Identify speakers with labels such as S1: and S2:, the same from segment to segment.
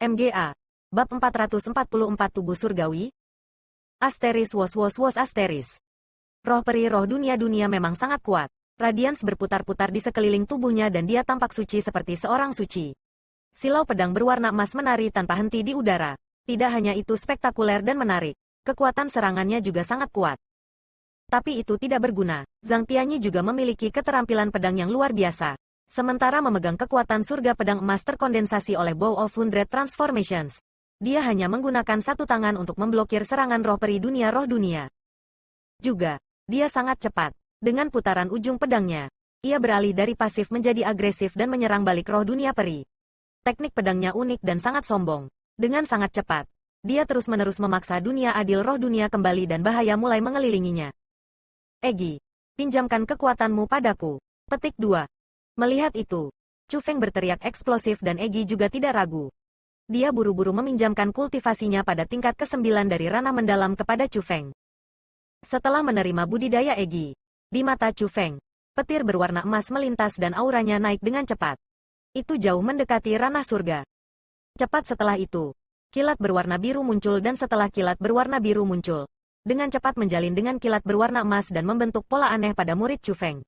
S1: MGA. Bab 444 Tubuh Surgawi. Asteris wos asteris. Roh peri roh dunia memang sangat kuat. Radians berputar-putar di sekeliling tubuhnya dan dia tampak suci seperti seorang suci. Silau pedang berwarna emas menari tanpa henti di udara. Tidak hanya itu spektakuler dan menarik, kekuatan serangannya juga sangat kuat. Tapi itu tidak berguna. Zhang Tianyi juga memiliki keterampilan pedang yang luar biasa. Sementara memegang kekuatan surga pedang emas terkondensasi oleh Bow of Hundred Transformations, dia hanya menggunakan satu tangan untuk memblokir serangan roh peri roh dunia. Juga, dia sangat cepat. Dengan putaran ujung pedangnya, ia beralih dari pasif menjadi agresif dan menyerang balik roh dunia peri. Teknik pedangnya unik dan sangat sombong. Dengan sangat cepat, dia terus-menerus memaksa dunia adil roh dunia kembali dan bahaya mulai mengelilinginya. Egi, pinjamkan kekuatanmu padaku. Petik 2. Melihat itu, Chu Feng berteriak eksplosif dan Egi juga tidak ragu. Dia buru-buru meminjamkan kultivasinya pada tingkat ke-9 dari ranah mendalam kepada Chu Feng. Setelah menerima budidaya Egi, di mata Chu Feng, petir berwarna emas melintas dan auranya naik dengan cepat. Itu jauh mendekati ranah surga. Cepat setelah itu, kilat berwarna biru muncul dan setelah kilat berwarna biru muncul, dengan cepat menjalin dengan kilat berwarna emas dan membentuk pola aneh pada murid Chu Feng.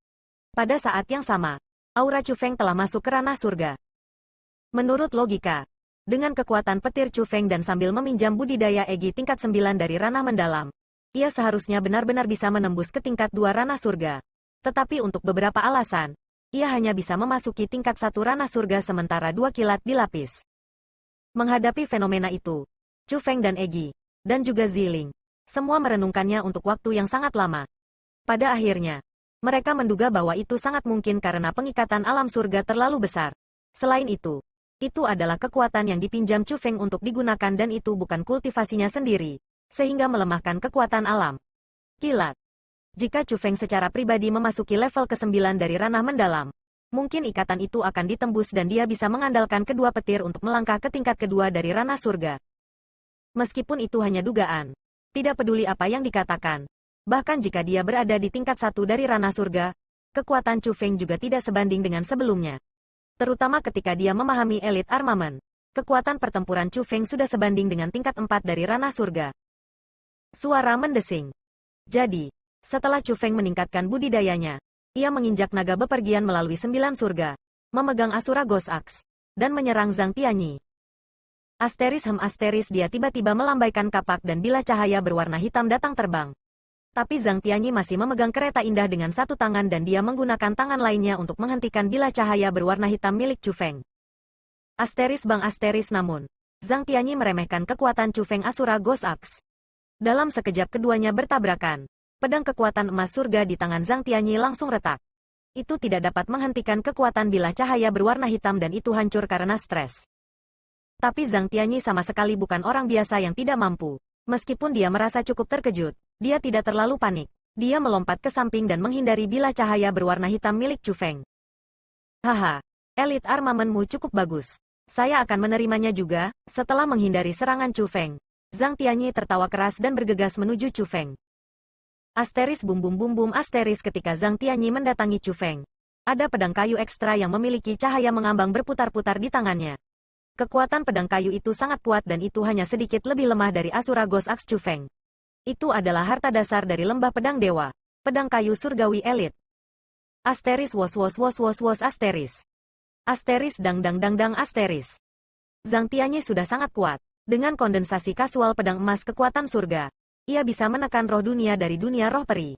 S1: Pada saat yang sama, aura Chu Feng telah masuk ke ranah surga. Menurut logika, dengan kekuatan petir Chu Feng dan sambil meminjam budidaya Egi tingkat 9 dari ranah mendalam, ia seharusnya benar-benar bisa menembus ke tingkat 2 ranah surga. Tetapi untuk beberapa alasan, ia hanya bisa memasuki tingkat 1 ranah surga sementara 2 kilat dilapis. Menghadapi fenomena itu, Chu Feng dan Egi, dan juga Ziling, semua merenungkannya untuk waktu yang sangat lama. Pada akhirnya, mereka menduga bahwa itu sangat mungkin karena pengikatan alam surga terlalu besar. Selain itu adalah kekuatan yang dipinjam Chu Feng untuk digunakan dan itu bukan kultivasinya sendiri, sehingga melemahkan kekuatan alam. Kilat. Jika Chu Feng secara pribadi memasuki level ke-9 dari ranah mendalam, mungkin ikatan itu akan ditembus dan dia bisa mengandalkan kedua petir untuk melangkah ke tingkat kedua dari ranah surga. Meskipun itu hanya dugaan, tidak peduli apa yang dikatakan, bahkan jika dia berada di tingkat 1 dari ranah surga, kekuatan Chu Feng juga tidak sebanding dengan sebelumnya. Terutama ketika dia memahami elit armamen, kekuatan pertempuran Chu Feng sudah sebanding dengan tingkat 4 dari ranah surga. Suara mendesing. Jadi, setelah Chu Feng meningkatkan budidayanya, ia menginjak naga bepergian melalui 9 surga, memegang Asura Ghost Axe, dan menyerang Zhang Tianyi. Asteris dia tiba-tiba melambaikan kapak dan bilah cahaya berwarna hitam datang terbang. Tapi Zhang Tianyi masih memegang kereta indah dengan satu tangan dan dia menggunakan tangan lainnya untuk menghentikan bilah cahaya berwarna hitam milik Chu Feng. Asteris namun, Zhang Tianyi meremehkan kekuatan Chu Feng Asura Ghost Axe. Dalam sekejap keduanya bertabrakan. Pedang kekuatan emas surga di tangan Zhang Tianyi langsung retak. Itu tidak dapat menghentikan kekuatan bilah cahaya berwarna hitam dan itu hancur karena stres. Tapi Zhang Tianyi sama sekali bukan orang biasa yang tidak mampu. Meskipun dia merasa cukup terkejut, dia tidak terlalu panik. Dia melompat ke samping dan menghindari bilah cahaya berwarna hitam milik Chu Feng. Haha, elit armamenmu cukup bagus. Saya akan menerimanya juga. Setelah menghindari serangan Chu Feng, Zhang Tianyi tertawa keras dan bergegas menuju Chu Feng. Asteris bum asteris ketika Zhang Tianyi mendatangi Chu Feng. Ada pedang kayu ekstra yang memiliki cahaya mengambang berputar-putar di tangannya. Kekuatan pedang kayu itu sangat kuat dan itu hanya sedikit lebih lemah dari Asura Ghost Axe Chu Feng. Itu adalah harta dasar dari lembah pedang dewa, pedang kayu surgawi elit. Asteris wos asteris. Asteris dang asteris. Zhang Tianyi sudah sangat kuat. Dengan kondensasi kasual pedang emas kekuatan surga, ia bisa menekan roh dunia dari dunia roh peri.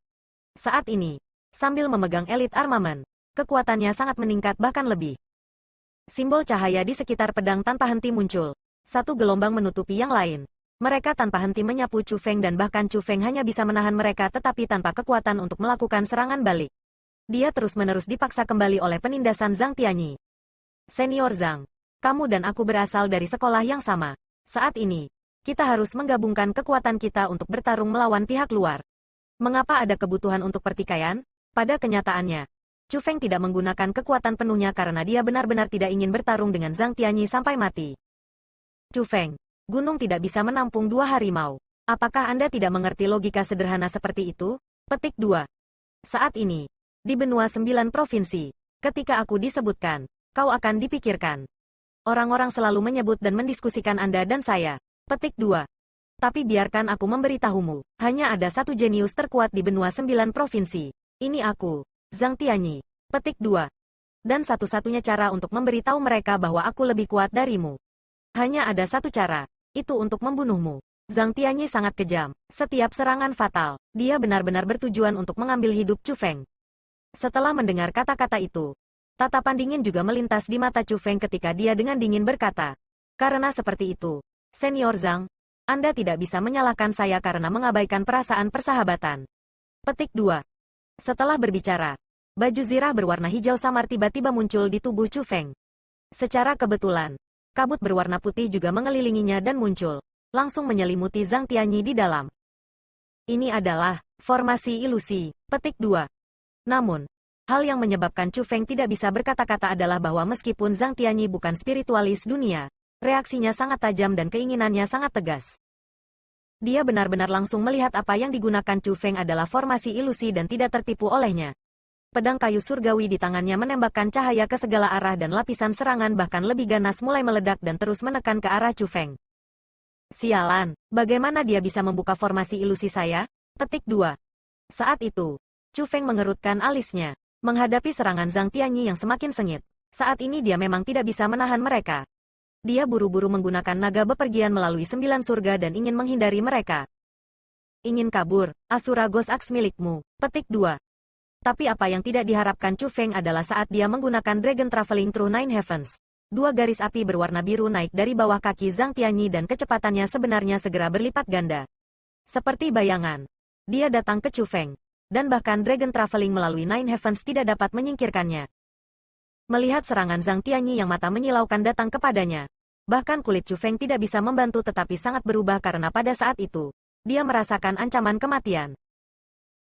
S1: Saat ini, sambil memegang elit armamen, kekuatannya sangat meningkat bahkan lebih. Simbol cahaya di sekitar pedang tanpa henti muncul. Satu gelombang menutupi yang lain. Mereka tanpa henti menyapu Chu Feng dan bahkan Chu Feng hanya bisa menahan mereka tetapi tanpa kekuatan untuk melakukan serangan balik. Dia terus-menerus dipaksa kembali oleh penindasan Zhang Tianyi. Senior Zhang, kamu dan aku berasal dari sekolah yang sama. Saat ini, kita harus menggabungkan kekuatan kita untuk bertarung melawan pihak luar. Mengapa ada kebutuhan untuk pertikaian? Pada kenyataannya, Chu Feng tidak menggunakan kekuatan penuhnya karena dia benar-benar tidak ingin bertarung dengan Zhang Tianyi sampai mati. Chu Feng, gunung tidak bisa menampung 2 harimau. Apakah Anda tidak mengerti logika sederhana seperti itu? Petik 2. Saat ini, di benua 9 provinsi, ketika aku disebutkan, kau akan dipikirkan. Orang-orang selalu menyebut dan mendiskusikan Anda dan saya. Petik 2. Tapi biarkan aku memberitahumu, hanya ada satu jenius terkuat di benua 9 provinsi. Ini aku, Zhang Tianyi. Petik 2. Dan satu-satunya cara untuk memberitahu mereka bahwa aku lebih kuat darimu. Hanya ada satu cara, itu untuk membunuhmu. Zhang Tianyi sangat kejam. Setiap serangan fatal, dia benar-benar bertujuan untuk mengambil hidup Chu Feng. Setelah mendengar kata-kata itu, tatapan dingin juga melintas di mata Chu Feng ketika dia dengan dingin berkata, "Karena seperti itu, Senior Zhang, Anda tidak bisa menyalahkan saya karena mengabaikan perasaan persahabatan." Petik 2. Setelah berbicara, baju zirah berwarna hijau samar tiba-tiba muncul di tubuh Chu Feng. Secara kebetulan, kabut berwarna putih juga mengelilinginya dan muncul, langsung menyelimuti Zhang Tianyi di dalam. Ini adalah formasi ilusi. Petik 2. Namun, hal yang menyebabkan Chu Feng tidak bisa berkata-kata adalah bahwa meskipun Zhang Tianyi bukan spiritualis dunia, reaksinya sangat tajam dan keinginannya sangat tegas. Dia benar-benar langsung melihat apa yang digunakan Chu Feng adalah formasi ilusi dan tidak tertipu olehnya. Pedang kayu surgawi di tangannya menembakkan cahaya ke segala arah dan lapisan serangan bahkan lebih ganas mulai meledak dan terus menekan ke arah Chu Feng. Sialan, bagaimana dia bisa membuka formasi ilusi saya? Petik 2. Saat itu, Chu Feng mengerutkan alisnya, menghadapi serangan Zhang Tianyi yang semakin sengit. Saat ini dia memang tidak bisa menahan mereka. Dia buru-buru menggunakan naga bepergian melalui 9 surga dan ingin menghindari mereka. Ingin kabur, Asura Ghost Axe milikmu. Petik 2. Tapi apa yang tidak diharapkan Chu Feng adalah saat dia menggunakan Dragon Traveling Through Nine Heavens. Dua garis api berwarna biru naik dari bawah kaki Zhang Tianyi dan kecepatannya sebenarnya segera berlipat ganda. Seperti bayangan, dia datang ke Chu Feng. Dan bahkan Dragon Traveling melalui Nine Heavens tidak dapat menyingkirkannya. Melihat serangan Zhang Tianyi yang mata menyilaukan datang kepadanya, bahkan kulit Chu Feng tidak bisa membantu tetapi sangat berubah karena pada saat itu, dia merasakan ancaman kematian.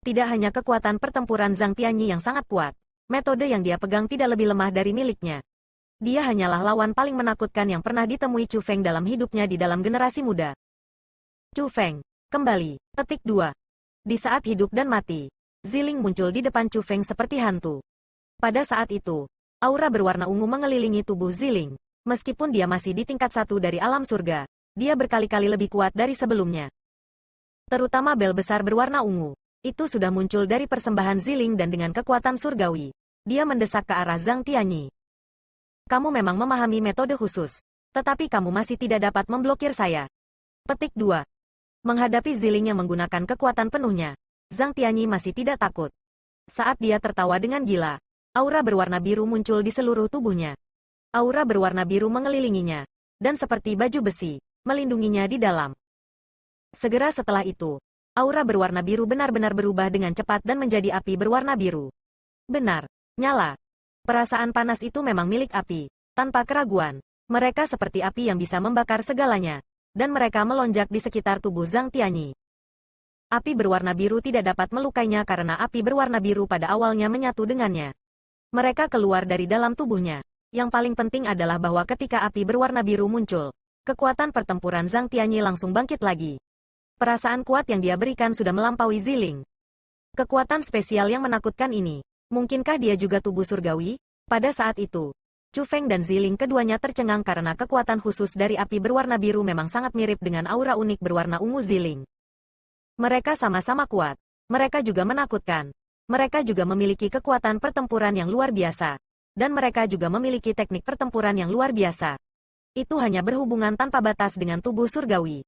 S1: Tidak hanya kekuatan pertempuran Zhang Tianyi yang sangat kuat, metode yang dia pegang tidak lebih lemah dari miliknya. Dia hanyalah lawan paling menakutkan yang pernah ditemui Chu Feng dalam hidupnya di dalam generasi muda. Chu Feng, kembali. Petik 2. Di saat hidup dan mati, Ziling muncul di depan Chu Feng seperti hantu. Pada saat itu, aura berwarna ungu mengelilingi tubuh Ziling. Meskipun dia masih di tingkat 1 dari alam surga, dia berkali-kali lebih kuat dari sebelumnya. Terutama bel besar berwarna ungu. Itu sudah muncul dari persembahan Ziling dan dengan kekuatan surgawi. Dia mendesak ke arah Zhang Tianyi. Kamu memang memahami metode khusus, tetapi kamu masih tidak dapat memblokir saya. Petik 2. Menghadapi Ziling yang menggunakan kekuatan penuhnya, Zhang Tianyi masih tidak takut. Saat dia tertawa dengan gila, aura berwarna biru muncul di seluruh tubuhnya. Aura berwarna biru mengelilinginya, dan seperti baju besi, melindunginya di dalam. Segera setelah itu, aura berwarna biru benar-benar berubah dengan cepat dan menjadi api berwarna biru. Benar, nyala. Perasaan panas itu memang milik api, tanpa keraguan. Mereka seperti api yang bisa membakar segalanya. Dan mereka melonjak di sekitar tubuh Zhang Tianyi. Api berwarna biru tidak dapat melukainya karena api berwarna biru pada awalnya menyatu dengannya. Mereka keluar dari dalam tubuhnya. Yang paling penting adalah bahwa ketika api berwarna biru muncul, kekuatan pertempuran Zhang Tianyi langsung bangkit lagi. Perasaan kuat yang dia berikan sudah melampaui Ziling. Kekuatan spesial yang menakutkan ini, mungkinkah dia juga tubuh surgawi? Pada saat itu, Chu Feng dan Ziling keduanya tercengang karena kekuatan khusus dari api berwarna biru memang sangat mirip dengan aura unik berwarna ungu Ziling. Mereka sama-sama kuat. Mereka juga menakutkan. Mereka juga memiliki kekuatan pertempuran yang luar biasa. Dan mereka juga memiliki teknik pertempuran yang luar biasa. Itu hanya berhubungan tanpa batas dengan tubuh surgawi.